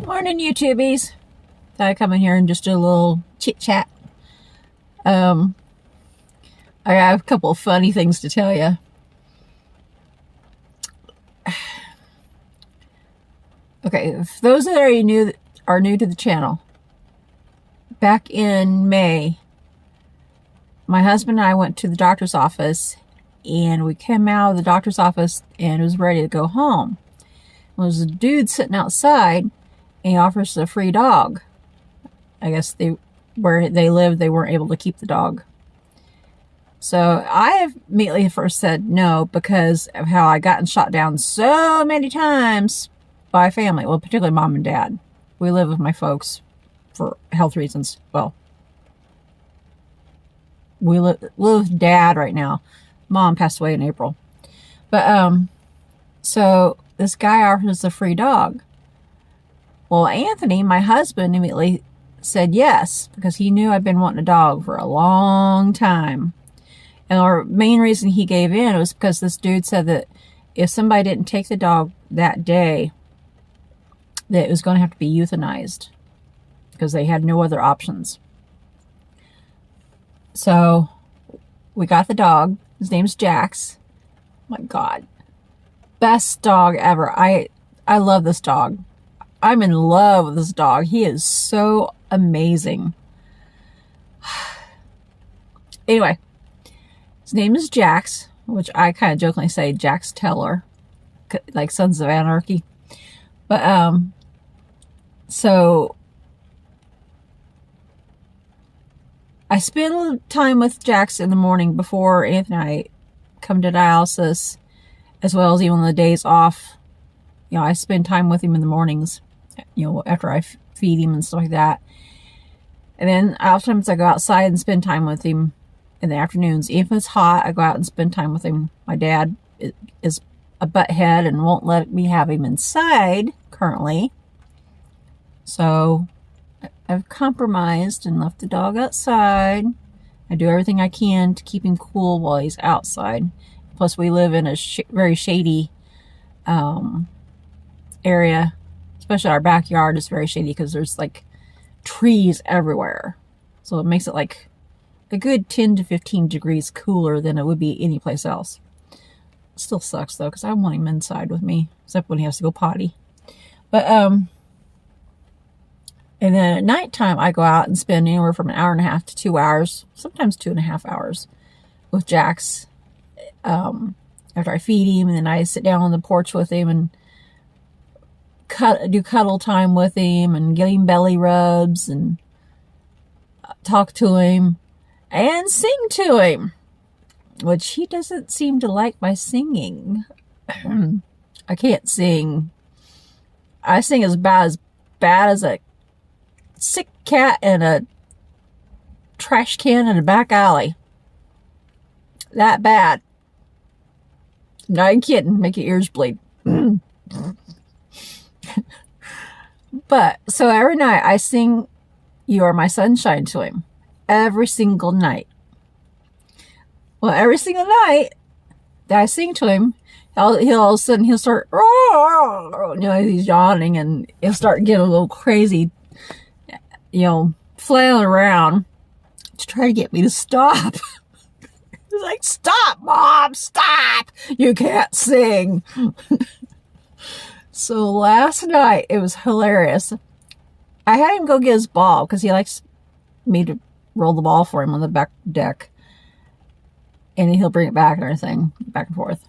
Morning, YouTubies. Thought I'd come in here and just do a little chit chat. I have a couple of funny things to tell you. Okay, if those that are new to the channel, back in May, my husband and I went to the doctor's office, and we came out of the doctor's office and was ready to go home. There was a dude sitting outside, and he offers us a free dog. I guess where they lived, they weren't able to keep the dog. So I immediately first said no because of how I gotten shot down so many times by family. Well, particularly mom and dad. We live with my folks for health reasons. Well, we live with dad right now. Mom passed away in April. But, so this guy offers us a free dog. Well, Anthony, my husband, immediately said yes, because he knew I'd been wanting a dog for a long time. And our main reason he gave in was because this dude said that if somebody didn't take the dog that day, that it was going to have to be euthanized, because they had no other options. So we got the dog. His name's Jax. My God. Best dog ever. I love this dog. I'm in love with this dog. He is so amazing. Anyway, his name is Jax, which I kind of jokingly say Jax Teller, like Sons of Anarchy. But, so I spend a little time with Jax in the morning before Anthony and I come to dialysis, as well as even on the days off. You know, I spend time with him in the mornings, you know, after I feed him and stuff like that. And then oftentimes I go outside and spend time with him in the afternoons. Even if it's hot, I go out and spend time with him. My dad is a butthead and won't let me have him inside currently. So I've compromised and left the dog outside. I do everything I can to keep him cool while he's outside. Plus, we live in a very shady area. Especially our backyard is very shady because there's like trees everywhere. So it makes it like a good 10 to 15 degrees cooler than it would be anyplace else. Still sucks though, because I want him inside with me, except when he has to go potty. But and then at nighttime I go out and spend anywhere from an hour and a half to 2 hours, sometimes 2.5 hours, with Jax. After I feed him, and then I sit down on the porch with him and do cuddle time with him and give him belly rubs and talk to him and sing to him, which he doesn't seem to like my singing. I can't sing. I sing as bad as a sick cat in a trash can in a back alley. That bad. Not even kidding. Make your ears bleed. But, so every night I sing You Are My Sunshine to him. Every single night. Well, every single night that I sing to him, he'll all of a sudden he'll start, you know, he's yawning, and he'll start getting a little crazy, you know, flailing around to try to get me to stop. He's like, stop, Mom, stop! You can't sing. So last night, it was hilarious. I had him go get his ball, because he likes me to roll the ball for him on the back deck. And he'll bring it back and everything, back and forth.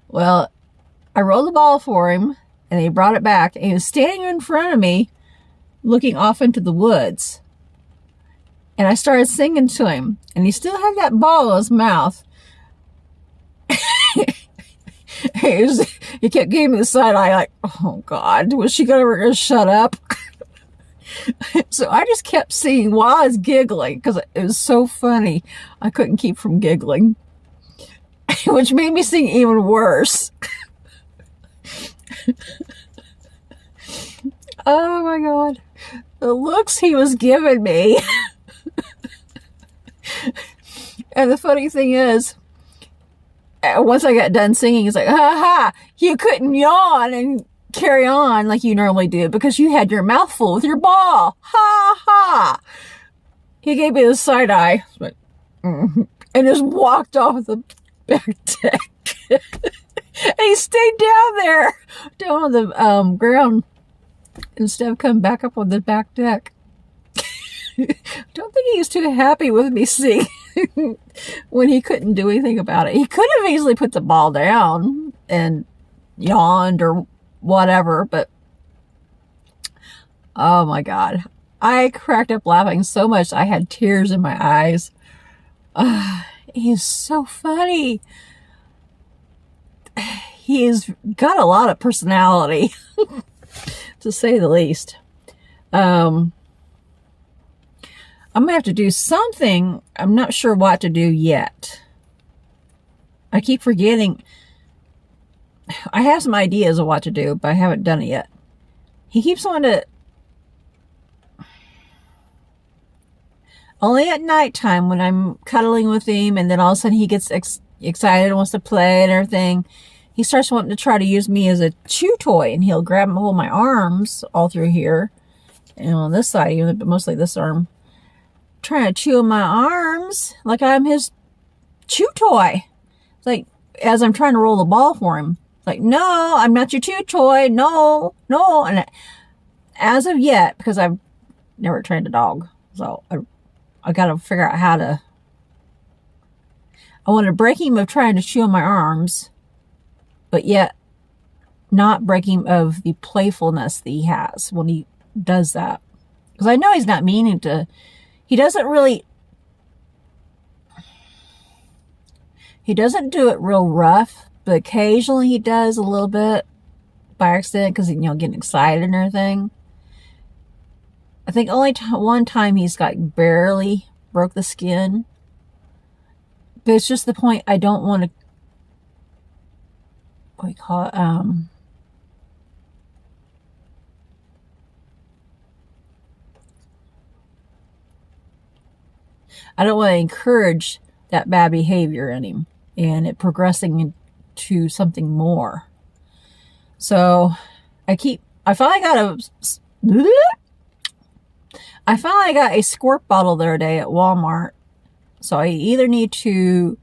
Well, I rolled the ball for him, and he brought it back, and he was standing in front of me, looking off into the woods. And I started singing to him, and he still had that ball in his mouth. He kept giving me the side eye, like, oh God, was she gonna shut up? So I just kept singing while I was giggling, because it was so funny. I couldn't keep from giggling, which made me sing even worse. Oh my God. The looks he was giving me. And the funny thing is, once I got done singing, he's like, ha ha, you couldn't yawn and carry on like you normally do because you had your mouth full with your ball. Ha ha. He gave me the side eye and just walked off the back deck. And he stayed down on the ground instead of coming back up on the back deck. Don't think he was too happy with me seeing when he couldn't do anything about it. He could have easily put the ball down and yawned or whatever, but oh my God. I cracked up laughing so much I had tears in my eyes. He's so funny. He's got a lot of personality, to say the least. I'm going to have to do something. I'm not sure what to do yet. I keep forgetting. I have some ideas of what to do, but I haven't done it yet. He keeps wanting to... Only at nighttime when I'm cuddling with him, and then all of a sudden he gets excited and wants to play and everything. He starts wanting to try to use me as a chew toy, and he'll grab and hold my arms all through here. And on this side, even, but mostly this arm. Trying to chew on my arms like I'm his chew toy. It's like, as I'm trying to roll the ball for him. It's like, no, I'm not your chew toy. No, no. And as of yet, because I've never trained a dog, so I got to figure out how to... I want to break him of trying to chew on my arms, but yet not break him of the playfulness that he has when he does that. Because I know he's not meaning to... He doesn't really... He doesn't do it real rough, but occasionally he does a little bit by accident because, getting excited and everything. I think only one time he's got barely broke the skin. But it's just the point I don't want to... What do you call it? I don't want to encourage that bad behavior in him and it progressing into something more. So I finally got a squirt bottle the other day at Walmart. So I either need to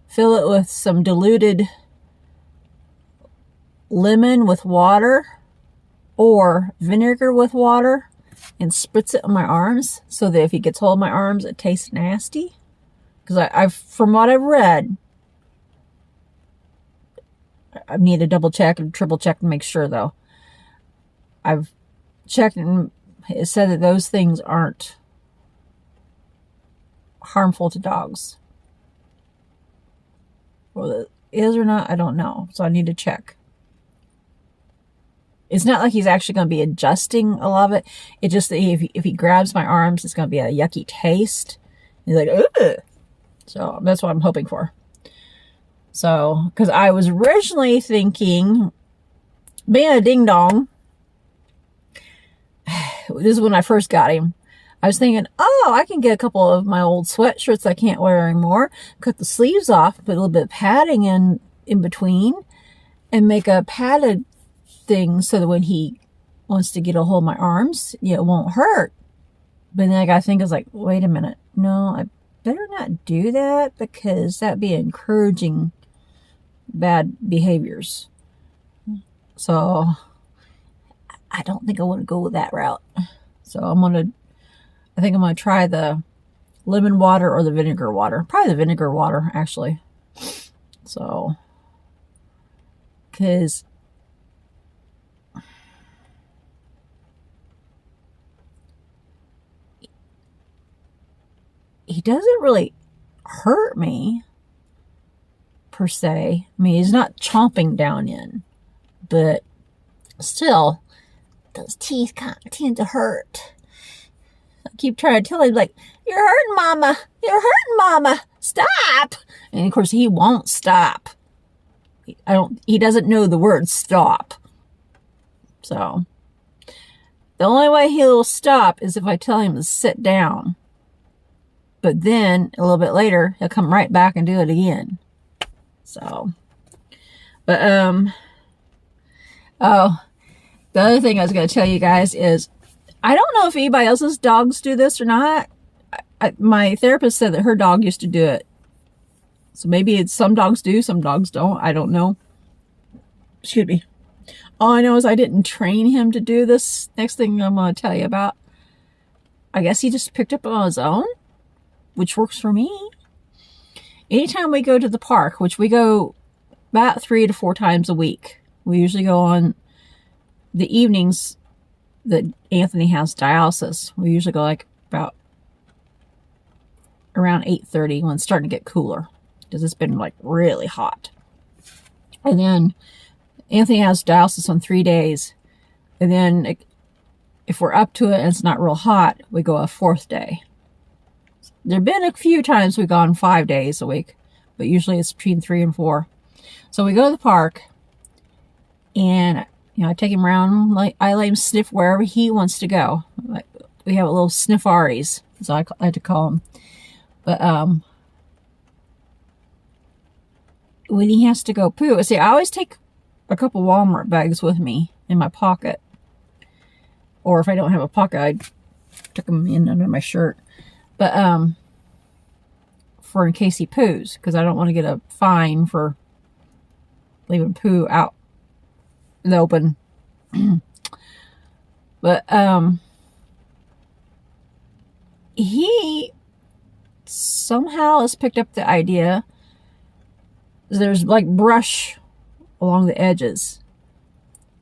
fill it with some diluted lemon with water or vinegar with water and spritz it on my arms so that if he gets hold of my arms, it tastes nasty. Because I've from what I've read, I need to double check and triple check to make sure though. I've checked and it said that those things aren't harmful to dogs. Well, it is or not, I don't know. So I need to check. It's not like he's actually going to be adjusting a lot of it. It's just that if he grabs my arms, it's going to be a yucky taste. He's like, ugh. So that's what I'm hoping for. So, because I was originally thinking, being a ding dong, this is when I first got him. I was thinking, oh, I can get a couple of my old sweatshirts I can't wear anymore, cut the sleeves off, put a little bit of padding in between, and make a padded thing so that when he wants to get a hold of my arms, it won't hurt. But then I got to think, I was like, wait a minute. No, I better not do that because that'd be encouraging bad behaviors. So I don't think I want to go with that route. So I think I'm going to try the lemon water or the vinegar water. Probably the vinegar water, actually. So, because he doesn't really hurt me, per se. I mean, he's not chomping down in, but still, those teeth kind of tend to hurt. I keep trying to tell him, like, you're hurting, Mama. You're hurting, Mama. Stop. And of course, he won't stop. He doesn't know the word stop. So, the only way he'll stop is if I tell him to sit down. But then, a little bit later, he'll come right back and do it again. So, but, oh, The other thing I was going to tell you guys is, I don't know if anybody else's dogs do this or not. My therapist said that her dog used to do it. So maybe it's some dogs do, some dogs don't. I don't know. Excuse me. All I know is I didn't train him to do this next thing I'm going to tell you about. I guess he just picked up on his own, which works for me. Anytime we go to the park, which we go about 3 to 4 times a week. We usually go on the evenings that Anthony has dialysis. We usually go like about around 8:30 when it's starting to get cooler, because it's been like really hot. And then Anthony has dialysis on 3 days. And then if we're up to it and it's not real hot, we go a 4th day. There have been a few times we've gone 5 days a week, but usually it's between 3 and 4. So we go to the park, and I take him around. I let him sniff wherever he wants to go. We have a little sniffaries, as I like to call them. But when he has to go poo, see, I always take a couple Walmart bags with me in my pocket. Or if I don't have a pocket, I tuck them in under my shirt. But for in case he poos, because I don't want to get a fine for leaving poo out in the open. But he somehow has picked up the idea. There's like brush along the edges.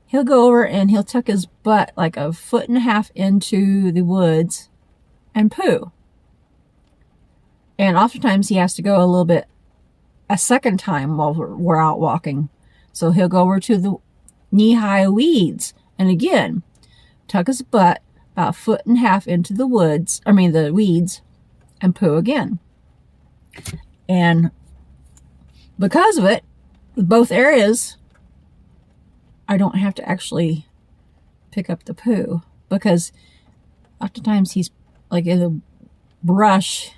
He'll go over and he'll tuck his butt like 1.5 feet into the woods and poo. And oftentimes he has to go a little bit a second time while we're out walking. So he'll go over to the knee-high weeds and again tuck his butt about 1.5 feet into the weeds, and poo again. And because of it, both areas, I don't have to actually pick up the poo, because oftentimes he's like in the brush.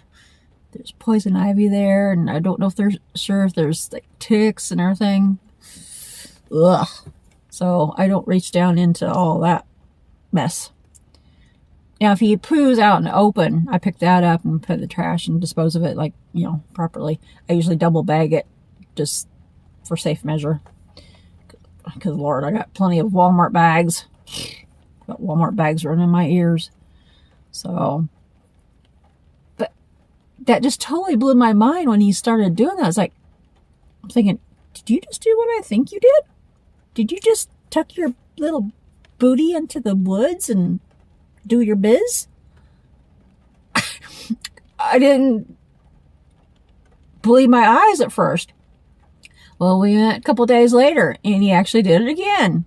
There's poison ivy there, and I don't know if they're sure if there's like ticks and everything. Ugh. So I don't reach down into all that mess. Now, if he poos out in the open, I pick that up and put it in the trash and dispose of it properly. I usually double bag it just for safe measure. Because, Lord, I got plenty of Walmart bags. Got Walmart bags running in my ears. So, but that just totally blew my mind when he started doing that. I was like, I'm thinking, did you just do what I think you did? Did you just tuck your little booty into the woods and do your biz? I didn't believe my eyes at first. Well, we went a couple days later, and he actually did it again.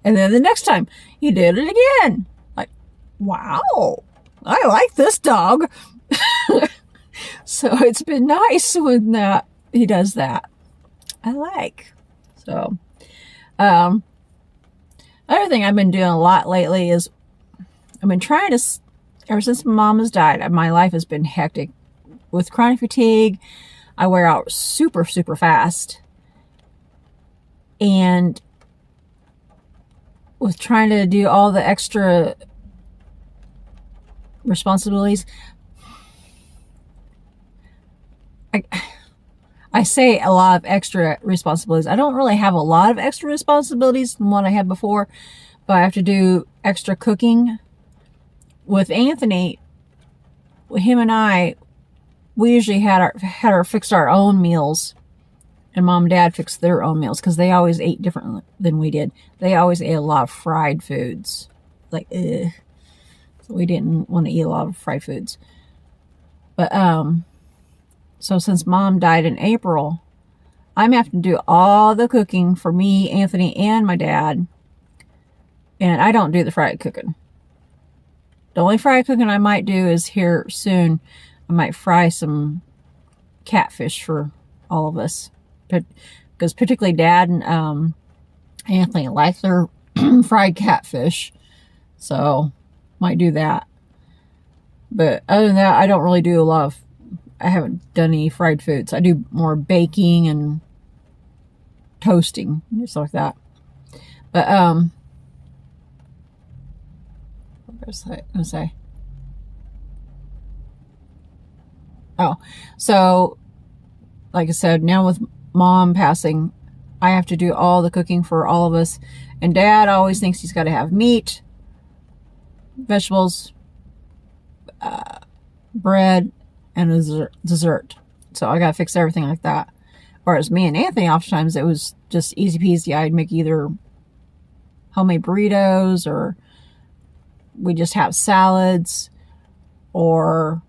And then the next time, he did it again. Like, wow, I like this dog. So it's been nice when he does that. I like. So, other thing I've been doing a lot lately is I've been trying to, ever since my mom has died, my life has been hectic. With chronic fatigue, I wear out super, super fast. And with trying to do all the extra responsibilities, I say a lot of extra responsibilities. I don't really have a lot of extra responsibilities than what I had before, but I have to do extra cooking. With Anthony, him and I, we usually fixed our own meals, and Mom and Dad fixed their own meals because they always ate different than we did. They always ate a lot of fried foods, so we didn't want to eat a lot of fried foods. But so since Mom died in April, I'm having to do all the cooking for me, Anthony, and my dad, and I don't do the fried cooking. The only fried cooking I might do is here soon. I might fry some catfish for all of us. Because particularly Dad and Anthony like their fried catfish. So, might do that. But other than that, I don't really do I haven't done any fried foods. I do more baking and toasting, stuff like that. But, What was I going to say? Oh, so like I said, now with Mom passing, I have to do all the cooking for all of us. And Dad always thinks he's got to have meat, vegetables, bread, and a dessert. So I got to fix everything like that. Whereas me and Anthony, oftentimes, it was just easy peasy. I'd make either homemade burritos, or we just have salads, or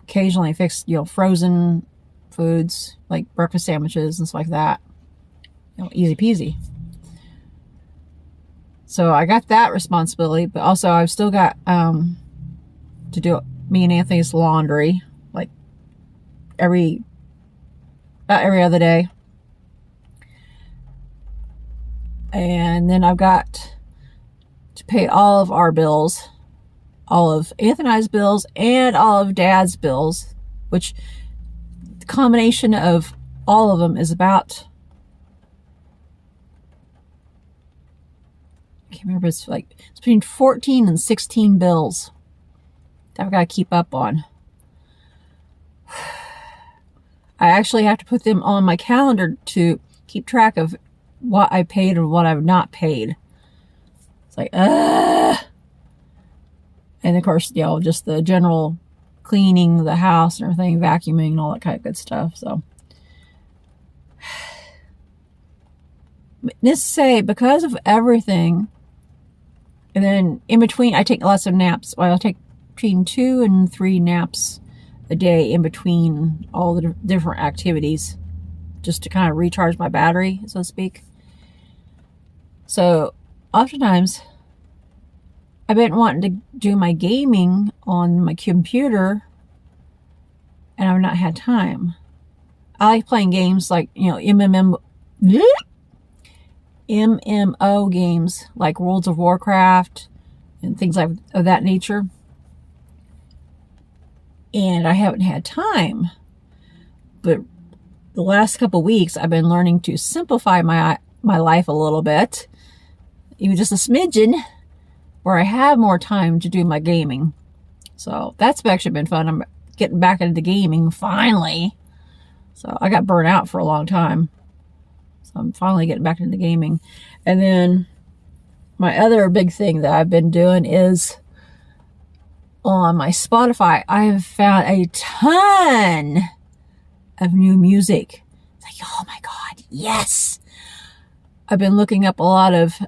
occasionally fix, frozen foods like breakfast sandwiches and stuff like that. Easy peasy. So I got that responsibility, but also I've still got to do me and Anthony's laundry, like every other day. And then I've got to pay all of our bills, all of Anthony's bills and all of Dad's bills, which the combination of all of them is about, I can't remember, it's between 14 and 16 bills that I've got to keep up on. I actually have to put them on my calendar to keep track of what I paid and what I've not paid. It's like, And of course, just the general cleaning the house and everything, vacuuming and all that kind of good stuff. So, let's say, because of everything, and then in between, I take lots of naps. Well, I take between 2 and 3 naps a day in between all the different activities, just to kind of recharge my battery, so to speak. So, oftentimes, I've been wanting to do my gaming on my computer, and I've not had time. I like playing games like, MMO games like World of Warcraft and things of that nature. And I haven't had time. But the last couple of weeks, I've been learning to simplify my life a little bit, even just a smidgen, where I have more time to do my gaming. So that's actually been fun. I'm getting back into gaming finally. So I got burnt out for a long time. So I'm finally getting back into gaming. And then my other big thing that I've been doing is on my Spotify, I have found a ton of new music. It's like, oh my God, yes! I've been looking up a lot of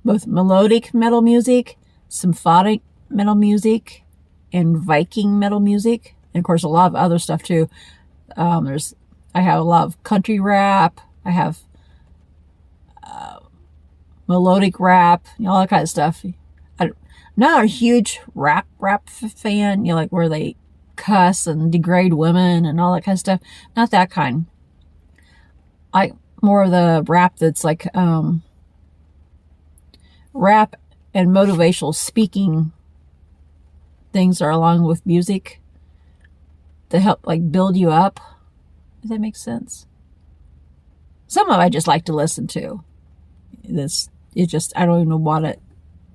both melodic metal music, symphonic metal music, and Viking metal music, and of course a lot of other stuff too. I have a lot of country rap. I have melodic rap, all that kind of stuff. I'm not a huge rap fan, like where they cuss and degrade women and all that kind of stuff. Not that kind. I more of the rap that's like rap and motivational speaking things are along with music to help build you up. Does that make sense? Some of I just like to listen to. I don't even know what it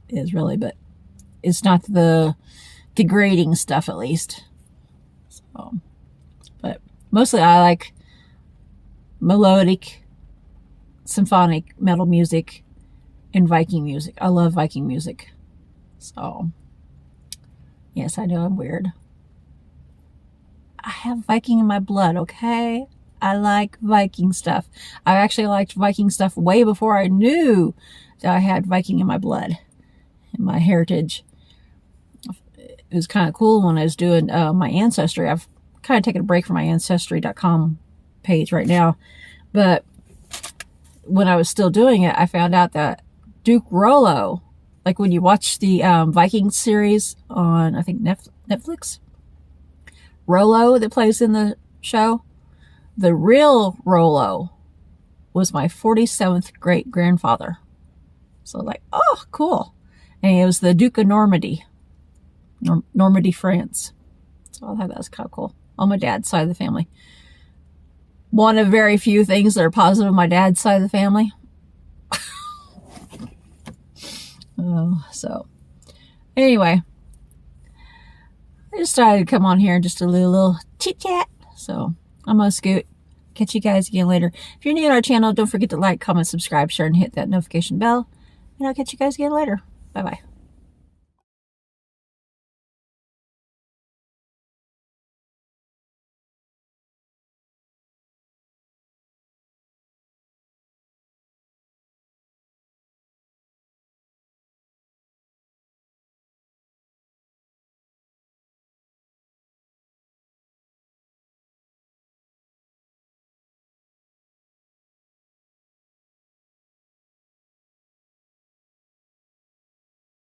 is really, but it's not the degrading stuff, at least. So, but mostly I like melodic, symphonic metal music and Viking music. I love Viking music. So, yes, I know I'm weird. I have Viking in my blood, okay? I like Viking stuff. I actually liked Viking stuff way before I knew that I had Viking in my blood, in my heritage. It was kind of cool when I was doing my ancestry. I've kind of taken a break from my ancestry.com page right now. But when I was still doing it, I found out that Duke Rollo, like when you watch the Viking series on, I think, Netflix, Rollo that plays in the show, the real Rollo was my 47th great grandfather. So oh, cool. And he was the Duke of Normandy, Normandy, France. So I thought that was kind of cool. On my dad's side of the family. One of very few things that are positive on my dad's side of the family. So anyway, I just decided to come on here and just a little chit chat. So I'm gonna scoot. Catch you guys again later. If you're new to our channel, don't forget to like, comment, subscribe, share, and hit that notification bell. And I'll catch you guys again later. Bye bye.